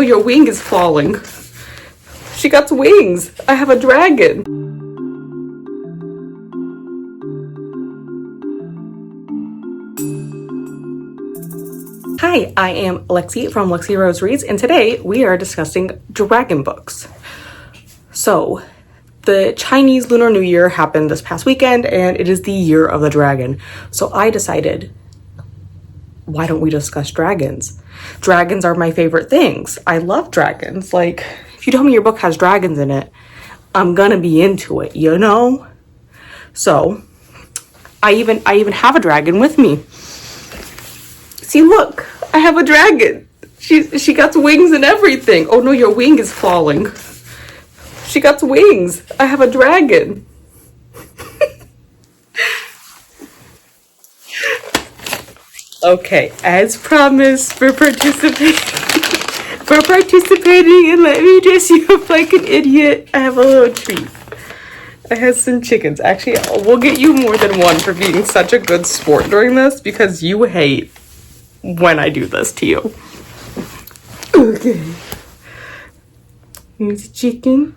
no, your wing is falling. She got wings. I have a dragon. Hi, I am Lexi from Lexi Rose Reads, and today we are discussing dragon books. So, the Chinese Lunar New Year happened this past weekend, and it is the Year of the Dragon. So I decided, why don't we discuss dragons? Dragons are my favorite things. I love dragons. Like, if you tell me your book has dragons in it, I'm gonna be into it, you know? So, I even have a dragon with me. See, look, I have a dragon. She got wings and everything. Oh no, your wing is falling. She got wings. I have a dragon. Okay, as promised, for participating and let me dress you up like an idiot, I have a little treat. I have some chickens. Actually, we'll get you more than one for being such a good sport during this, because you hate when I do this to you. Okay. Here's a chicken.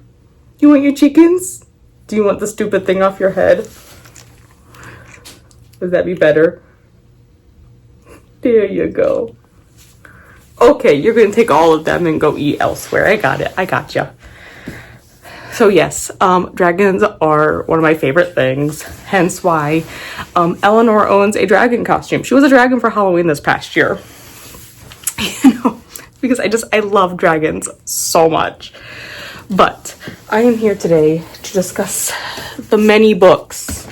You want your chickens? Do you want the stupid thing off your head? Would that be better? There you go. Okay, you're gonna take all of them and go eat elsewhere. I got it. I got you. So yes, dragons are one of my favorite things, hence why Eleanor owns a dragon costume. She was a dragon for Halloween this past year. You know, because I love dragons so much. But I am here today to discuss the many books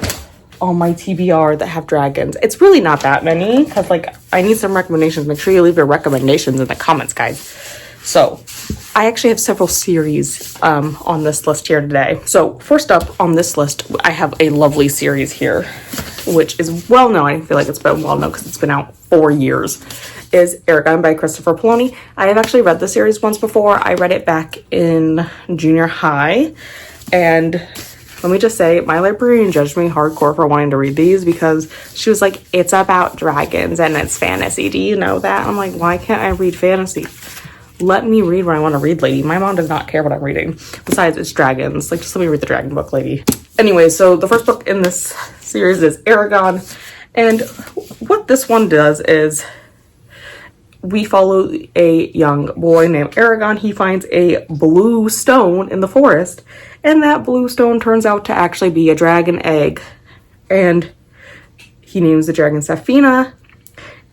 on my TBR that have dragons. It's really not that many, because like I need some recommendations. Make sure you leave your recommendations in the comments, guys. So I actually have several series on this list here today. So first up on this list, I have a lovely series here, which is well known. I feel like it's been well known because it's been out 4 years. Is Eragon by Christopher Paolini. I have actually read the series once before. I read it back in junior high, and let me just say, my librarian judged me hardcore for wanting to read these because she was like, it's about dragons and it's fantasy. Do you know that? I'm like, why can't I read fantasy? Let me read what I want to read, lady. My mom does not care what I'm reading. Besides, it's dragons. Like, just let me read the dragon book, lady. Anyway, so the first book in this series is Eragon. And what this one does is we follow a young boy named Eragon. He finds a blue stone in the forest. And that blue stone turns out to actually be a dragon egg. And he names the dragon Safina.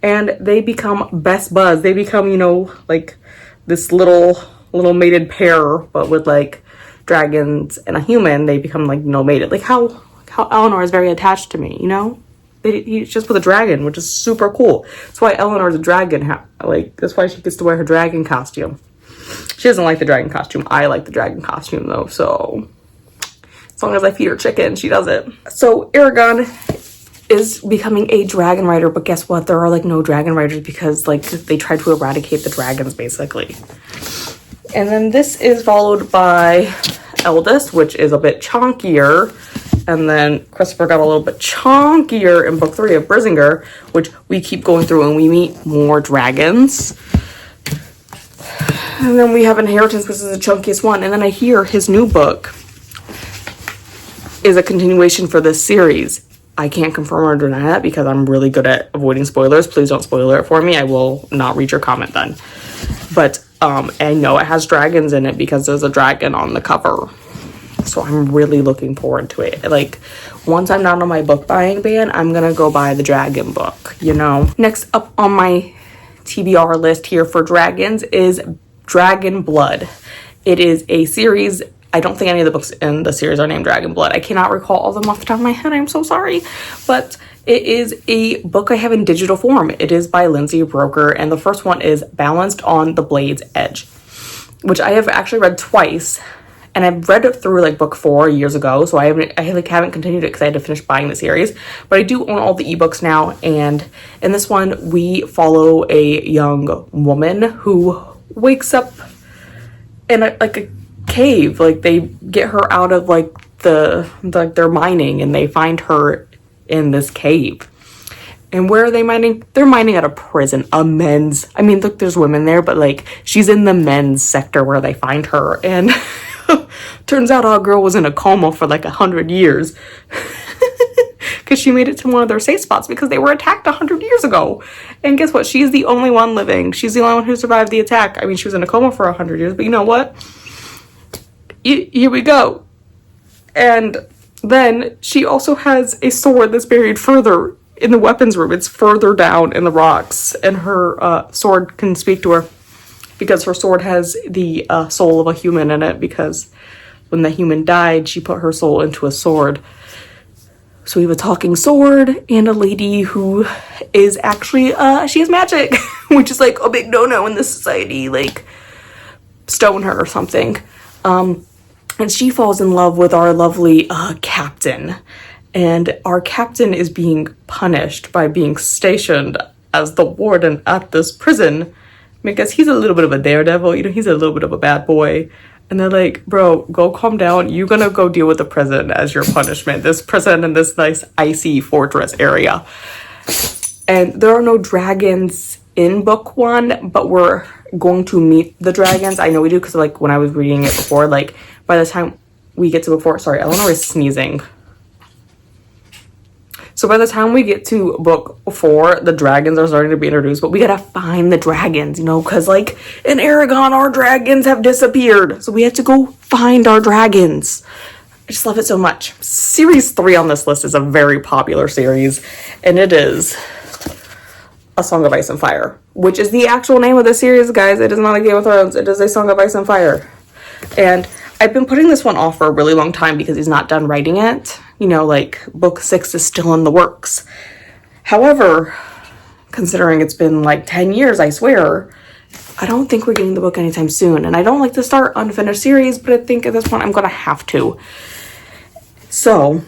And they become best buds. They become, you know, like this little mated pair, but with like dragons and a human. They become like, you know, mated. Like how Eleanor is very attached to me, you know? He's just with a dragon, which is super cool. That's why Eleanor's a dragon. Like, that's why she gets to wear her dragon costume. She doesn't like the dragon costume. I like the dragon costume though, so as long as I feed her chicken, she does it. So Eragon is becoming a dragon rider, but guess what? There are like no dragon riders because like they tried to eradicate the dragons basically. And then this is followed by Eldest, which is a bit chunkier. And then Christopher got a little bit chunkier in book 3 of Brisingar, which we keep going through and we meet more dragons. And then we have Inheritance, because it's the chunkiest one. And then I hear his new book is a continuation for this series. I can't confirm or deny that because I'm really good at avoiding spoilers. Please don't spoiler it for me. I will not read your comment then. But I know it has dragons in it because there's a dragon on the cover. So I'm really looking forward to it. Like, once I'm not on my book buying ban, I'm gonna go buy the dragon book, you know? Next up on my TBR list here for dragons is Dragon Blood. It is a series. I don't think any of the books in the series are named Dragon Blood. I cannot recall all of them off the top of my head. I'm so sorry. But it is a book I have in digital form. It is by Lindsay, Buroker, and the first one is Balanced on the Blade's Edge, which I have actually read twice. And I've read it through like book 4 years ago, so I haven't continued it because I had to finish buying the series. But I do own all the ebooks now, and in this one we follow a young woman who wakes up in a cave. Like, they get her out of like they're mining, and they find her in this cave. And where are they mining? They're mining at a prison, a men's. I mean, look, there's women there, but like she's in the men's sector where they find her. And turns out our girl was in a coma for like 100 years. Because she made it to one of their safe spots because they were attacked 100 years ago. And guess what? She's the only one living. She's the only one who survived the attack. I mean, she was in a coma for 100 years, but you know what? Here we go. And then she also has a sword that's buried further in the weapons room. It's further down in the rocks. And her sword can speak to her because her sword has the soul of a human in it, because when the human died, she put her soul into a sword. So we have a talking sword and a lady who is actually, she has magic, which is like a big no-no in this society, like stone her or something. And she falls in love with our lovely captain. And our captain is being punished by being stationed as the warden at this prison because he's a little bit of a daredevil, you know, he's a little bit of a bad boy. And they're like, bro, go calm down. You're gonna go deal with the prison as your punishment. This prison in this nice icy fortress area. And there are no dragons in book 1, but we're going to meet the dragons. I know we do because like when I was reading it before, like by the time we get to book 4, sorry, Eleanor is sneezing. So by the time we get to book 4, the dragons are starting to be introduced, but we gotta find the dragons, you know, because like in Aragon, our dragons have disappeared. So we have to go find our dragons. I just love it so much. Series 3 on this list is a very popular series, and it is A Song of Ice and Fire, which is the actual name of the series, guys. It is not a Game of Thrones. It is A Song of Ice and Fire. And I've been putting this one off for a really long time because he's not done writing it. You know, like book 6 is still in the works. However, considering it's been like 10 years, I swear, I don't think we're getting the book anytime soon. And I don't like to start unfinished series, but I think at this point I'm gonna have to. So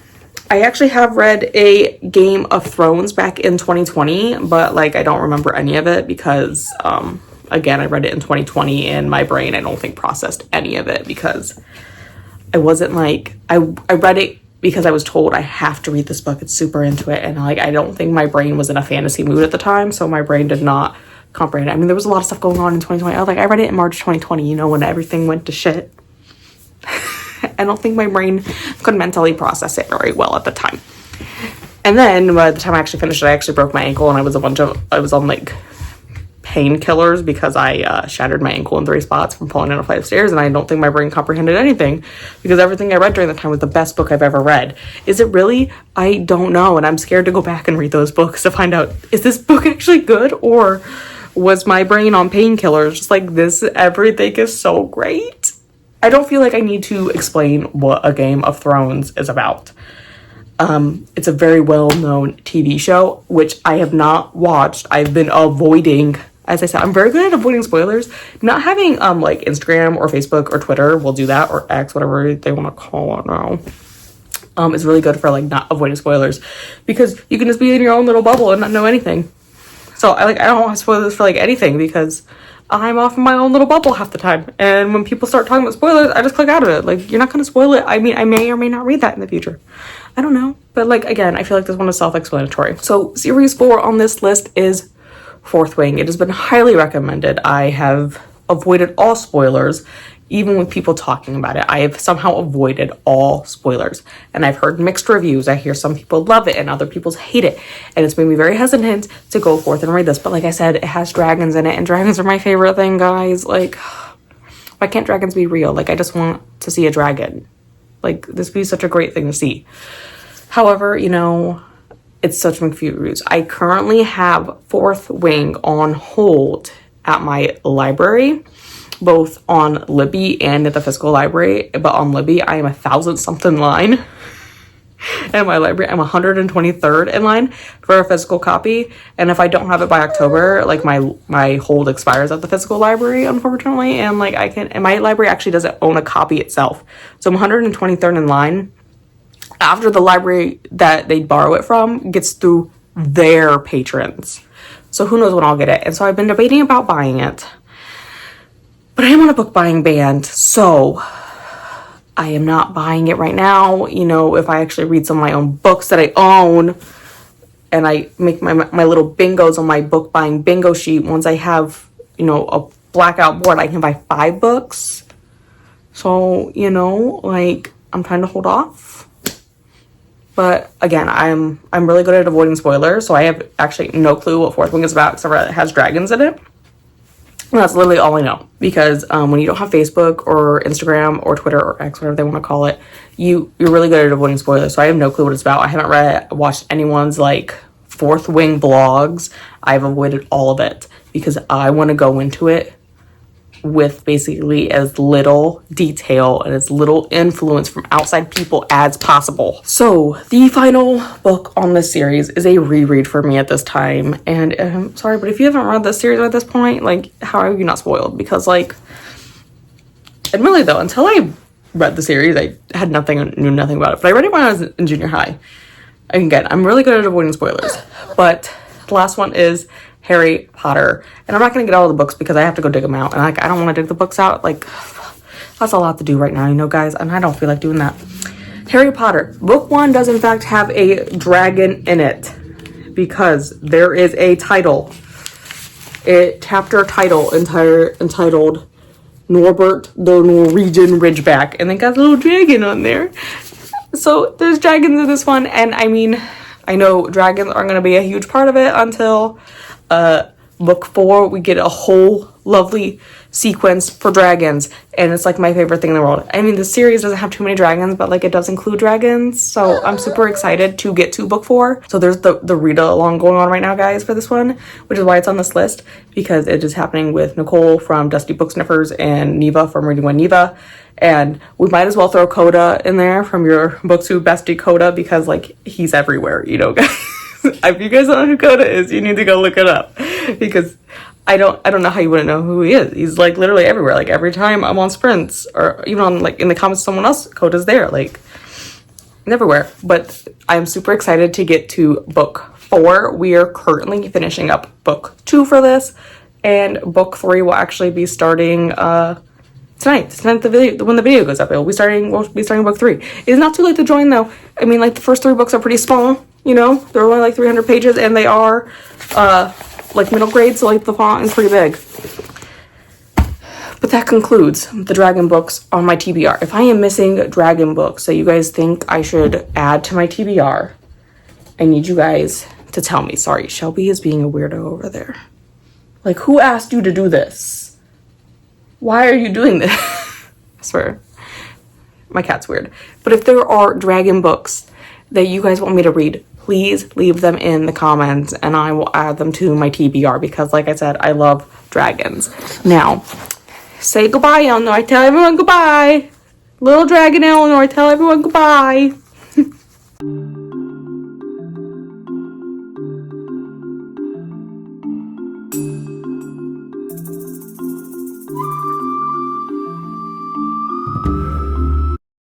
I actually have read a Game of Thrones back in 2020, but like I don't remember any of it because again, I read it in 2020 and my brain, I don't think, processed any of it because I wasn't like, I read it because I was told I have to read this book. It's super into it. And like, I don't think my brain was in a fantasy mood at the time. So my brain did not comprehend it. I mean, there was a lot of stuff going on in 2020. I was like, I read it in March 2020, you know, when everything went to shit. I don't think my brain could mentally process it very well at the time. And then by the time I actually finished it, I actually broke my ankle and I was on like painkillers because I shattered my ankle in 3 spots from falling down a flight of stairs, and I don't think my brain comprehended anything because everything I read during that time was the best book I've ever read. Is it really? I don't know, and I'm scared to go back and read those books to find out, is this book actually good, or was my brain on painkillers? Just like this, everything is so great. I don't feel like I need to explain what A Game of Thrones is about. It's a very well-known TV show, which I have not watched. I've been avoiding. As I said, I'm very good at avoiding spoilers. Not having like Instagram or Facebook or Twitter will do that, or X, whatever they want to call it now. It's really good for like not avoiding spoilers because you can just be in your own little bubble and not know anything. So I don't want to spoil this for like anything because I'm off in my own little bubble half the time. And when people start talking about spoilers, I just click out of it. Like, you're not going to spoil it. I mean, I may or may not read that in the future. I don't know. But like, again, I feel like this one is self-explanatory. So series 4 on this list is Fourth Wing. It has been highly recommended. I have avoided all spoilers, even with people talking about it. I have somehow avoided all spoilers. And I've heard mixed reviews. I hear some people love it and other people hate it. And it's made me very hesitant to go forth and read this. But like I said, it has dragons in it. And dragons are my favorite thing, guys. Like, why can't dragons be real? Like, I just want to see a dragon. Like, this would be such a great thing to see. However, you know, it's such mixed reviews. I currently have Fourth Wing on hold at my library, both on Libby and at the physical library. But on Libby, I am 1,000-something line. And my library, I'm 123rd in line for a physical copy. And if I don't have it by October, like my hold expires at the physical library, unfortunately. And like and my library actually doesn't own a copy itself. So I'm 123rd in line after the library that they borrow it from gets through their patrons. So who knows when I'll get it. And so I've been debating about buying it. But I am on a book buying ban, so I am not buying it right now. You know, if I actually read some of my own books that I own, and I make my little bingos on my book buying bingo sheet. Once I have, you know, a blackout board, I can buy 5 books. So, you know, like, I'm trying to hold off. But again, I'm really good at avoiding spoilers, so I have actually no clue what Fourth Wing is about, except for it has dragons in it. And that's literally all I know. Because when you don't have Facebook or Instagram or Twitter or X, whatever they want to call it, you're really good at avoiding spoilers. So I have no clue what it's about. I haven't watched anyone's like Fourth Wing blogs. I've avoided all of it because I want to go into it with basically as little detail and as little influence from outside people as possible. So the final book on this series is a reread for me at this time, and I'm sorry, but if you haven't read this series at this point, like, how are you not spoiled? Because, like, admittedly though, until I read the series, I knew nothing about it, but I read it when I was in junior high. And again, I'm really good at avoiding spoilers, but the last one is Harry Potter, and I'm not going to get all the books because I have to go dig them out, and like, I don't want to dig the books out. Like, that's a lot to do right now, you know, guys, and I don't feel like doing that. Harry Potter, book 1 does in fact have a dragon in it because there is a chapter title entitled Norbert the Norwegian Ridgeback, and they got a little dragon on there. So there's dragons in this one, and I mean, I know dragons aren't going to be a huge part of it until book 4. We get a whole lovely sequence for dragons, and it's like my favorite thing in the world. I mean, the series doesn't have too many dragons, but like, it does include dragons, so I'm super excited to get to book 4. So there's the read along going on right now, guys, for this one, which is why it's on this list, because it is happening with Nicole from Dusty Book Sniffers and Neva from Reading with Neva. And we might as well throw Coda in there from your BookTube bestie Coda, because like, he's everywhere, you know, guys. If you guys don't know who Coda is, you need to go look it up, because I don't know how you wouldn't know who he is. He's like literally everywhere. Like, every time I'm on sprints or even on like in the comments of someone else, Coda's there, like everywhere. But I'm super excited to get to book 4. We are currently finishing up book 2 for this, and book 3 will actually be starting tonight when the video goes up. We'll be starting book 3. It is not too late to join though. I mean, like, the first 3 books are pretty small, you know, they're only like 300 pages, and they are like middle grade, so like the font is pretty big. But that concludes the dragon books on my TBR. If I am missing dragon books that you guys think I should add to my TBR, I need you guys to tell me. Sorry, Shelby is being a weirdo over there. Like, who asked you to do this? Why are you doing this? I swear. My cat's weird. But if there are dragon books that you guys want me to read, please leave them in the comments and I will add them to my TBR, because like I said, I love dragons. Now, say goodbye, Eleanor. I tell everyone goodbye. Little dragon Eleanor, I tell everyone goodbye.